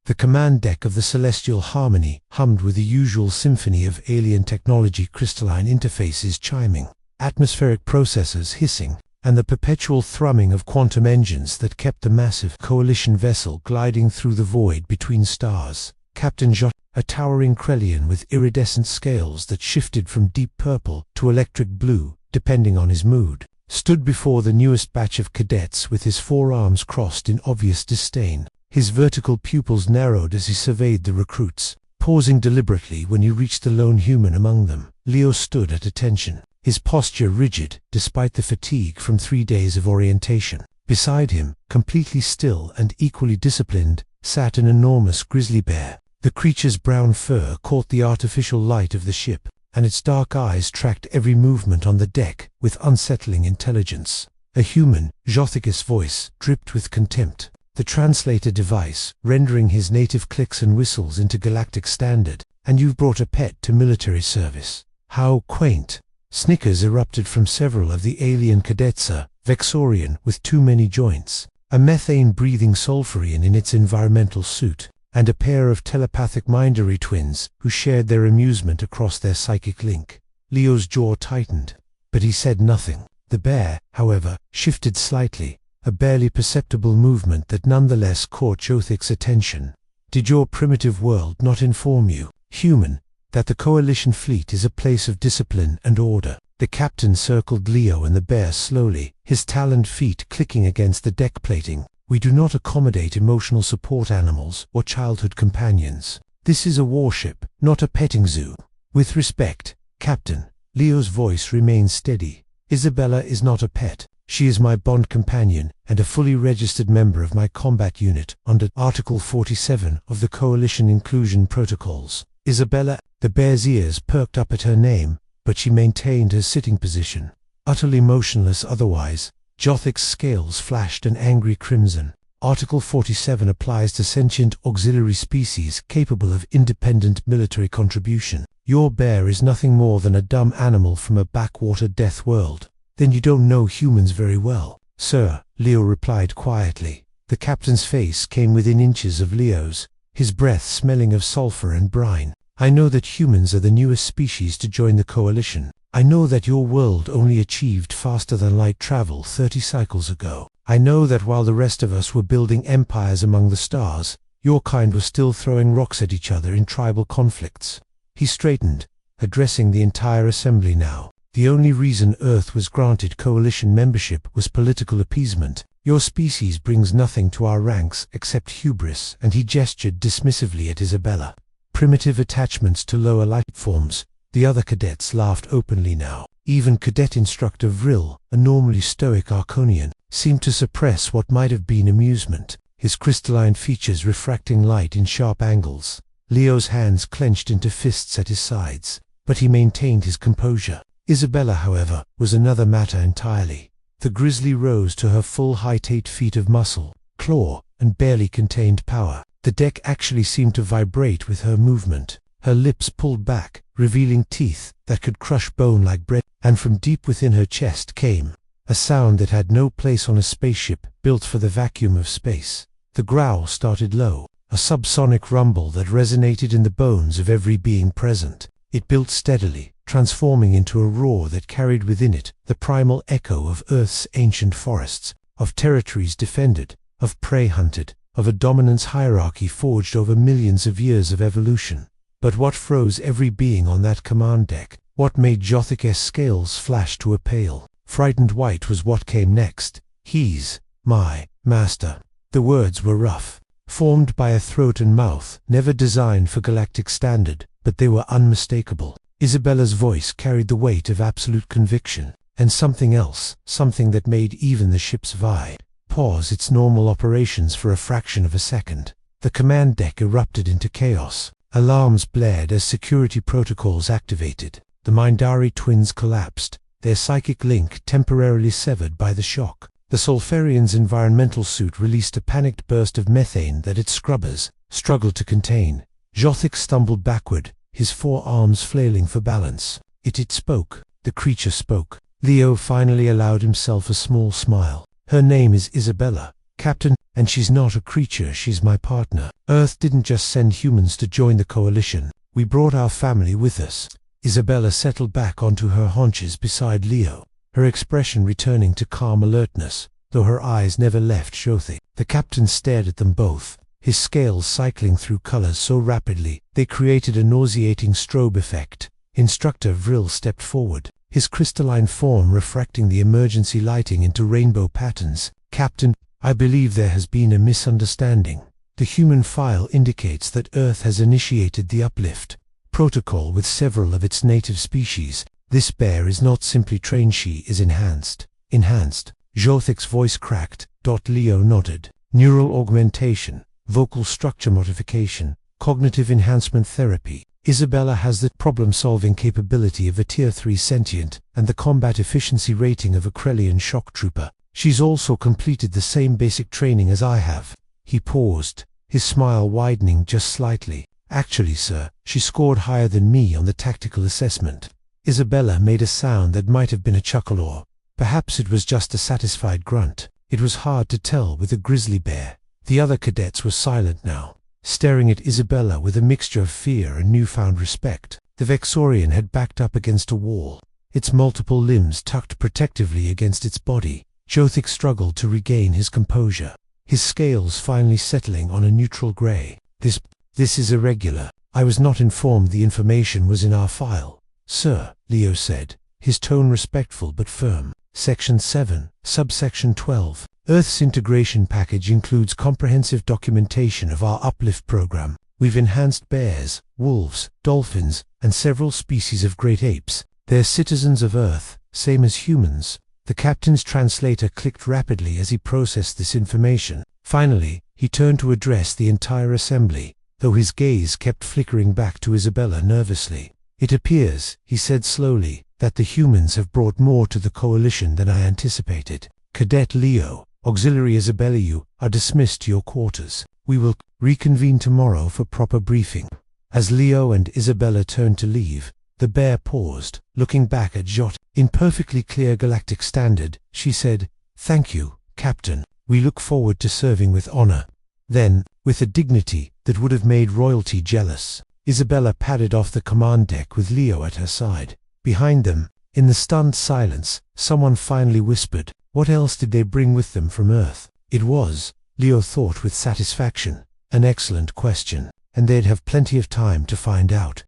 The command deck of the Celestial Harmony hummed with the usual symphony of alien technology, crystalline interfaces chiming, atmospheric processors hissing, and the perpetual thrumming of quantum engines that kept the massive Coalition vessel gliding through the void between stars. Captain Jot, a towering Krellian with iridescent scales that shifted from deep purple to electric blue, depending on his mood, stood before the newest batch of cadets with his forearms crossed in obvious disdain. His vertical pupils narrowed as he surveyed the recruits, pausing deliberately when he reached the lone human among them. Leo stood at attention, his posture rigid despite the fatigue from 3 days of orientation. Beside him, completely still and equally disciplined, sat an enormous grizzly bear. The creature's brown fur caught the artificial light of the ship, and its dark eyes tracked every movement on the deck with unsettling intelligence. A human, Jothicus' voice dripped with contempt, the translator device rendering his native clicks and whistles into galactic standard. "And you've brought a pet to military service. How quaint." Snickers erupted from several of the alien cadets, a Vexorian with too many joints, a methane-breathing Sulfurian in its environmental suit, and a pair of telepathic mindery twins who shared their amusement across their psychic link. Leo's jaw tightened, but he said nothing. The bear, however, shifted slightly, a barely perceptible movement that nonetheless caught Jothic's attention. "Did your primitive world not inform you, human, that the Coalition fleet is a place of discipline and order?" The captain circled Leo and the bear slowly, his taloned feet clicking against the deck plating. "We do not accommodate emotional support animals or childhood companions. This is a warship, not a petting zoo." "With respect, Captain," Leo's voice remained steady, "Isabella is not a pet. She is my bond companion and a fully registered member of my combat unit under Article 47 of the Coalition Inclusion Protocols." "Isabella?" The bear's ears perked up at her name, but she maintained her sitting position, utterly motionless otherwise. Jothic's scales flashed an angry crimson. "Article 47 applies to sentient auxiliary species capable of independent military contribution. Your bear is nothing more than a dumb animal from a backwater death world." "Then you don't know humans very well." "Sir," Leo replied quietly. The captain's face came within inches of Leo's, his breath smelling of sulfur and brine. "I know that humans are the newest species to join the Coalition. I know that your world only achieved faster-than-light travel 30 cycles ago. I know that while the rest of us were building empires among the stars, your kind was still throwing rocks at each other in tribal conflicts." He straightened, addressing the entire assembly now. "The only reason Earth was granted Coalition membership was political appeasement. Your species brings nothing to our ranks except hubris," and he gestured dismissively at Isabella. "Primitive attachments to lower life forms." The other cadets laughed openly now. Even Cadet Instructor Vril, a normally stoic Arconian, seemed to suppress what might have been amusement, his crystalline features refracting light in sharp angles. Leo's hands clenched into fists at his sides, but he maintained his composure. Isabella, however, was another matter entirely. The Grizzly rose to her full height, 8 feet of muscle, claw, and barely contained power. The deck actually seemed to vibrate with her movement. Her lips pulled back, revealing teeth that could crush bone like bread, and from deep within her chest came a sound that had no place on a spaceship built for the vacuum of space. The growl started low, a subsonic rumble that resonated in the bones of every being present. It built steadily, transforming into a roar that carried within it the primal echo of Earth's ancient forests, of territories defended, of prey hunted, of a dominance hierarchy forged over millions of years of evolution. But what froze every being on that command deck, what made Jothic's scales flash to a pale, frightened white was what came next. "He's my master." The words were rough, formed by a throat and mouth, never designed for galactic standard, but they were unmistakable. Isabella's voice carried the weight of absolute conviction, and something else, something that made even the ship's vibe pause its normal operations for a fraction of a second. The command deck erupted into chaos. Alarms blared as security protocols activated. The Mindari twins collapsed, their psychic link temporarily severed by the shock. The Sulfurian's environmental suit released a panicked burst of methane that its scrubbers struggled to contain. Jothic stumbled backward, his forearms flailing for balance. It spoke. The creature spoke. Leo finally allowed himself a small smile. "Her name is Isabella, Captain, and she's not a creature, she's my partner. Earth didn't just send humans to join the coalition. We brought our family with us. Isabella settled back onto her haunches beside Leo, her expression returning to calm alertness, though her eyes never left Jyothi. The captain stared at them both, his scales cycling through colors so rapidly they created a nauseating strobe effect. Instructor Vril stepped forward, his crystalline form refracting the emergency lighting into rainbow patterns. Captain, I believe there has been a misunderstanding. The human file indicates that Earth has initiated the uplift protocol with several of its native species. This bear is not simply trained, she is enhanced. Enhanced. Jyothik's voice cracked. Leo nodded. Neural augmentation, vocal structure modification, cognitive enhancement therapy. Isabella has the problem-solving capability of a Tier 3 sentient and the combat efficiency rating of a Krellian shock trooper. She's also completed the same basic training as I have. He paused, his smile widening just slightly. Actually, sir, she scored higher than me on the tactical assessment. Isabella made a sound that might have been a chuckle, or perhaps it was just a satisfied grunt. It was hard to tell with the grizzly bear. The other cadets were silent now, staring at Isabella with a mixture of fear and newfound respect. The Vexorian had backed up against a wall, its multiple limbs tucked protectively against its body. Jyothik struggled to regain his composure, his scales finally settling on a neutral gray. This is irregular. I was not informed the information was in our file. Sir, Leo said, his tone respectful but firm. Section 7, Subsection 12. Earth's integration package includes comprehensive documentation of our uplift program. We've enhanced bears, wolves, dolphins, and several species of great apes. They're citizens of Earth, same as humans. The captain's translator clicked rapidly as he processed this information. Finally, he turned to address the entire assembly, though his gaze kept flickering back to Isabella nervously. It appears, he said slowly, that the humans have brought more to the coalition than I anticipated. Cadet Leo, Auxiliary Isabella, you are dismissed to your quarters. We will reconvene tomorrow for proper briefing. As Leo and Isabella turned to leave, the bear paused, looking back at Jot. In perfectly clear galactic standard, she said, "Thank you, Captain. We look forward to serving with honor." Then, with a dignity that would have made royalty jealous, Isabella padded off the command deck with Leo at her side. Behind them, in the stunned silence, someone finally whispered, "What else did they bring with them from Earth?" It was, Leo thought with satisfaction, an excellent question, and they'd have plenty of time to find out.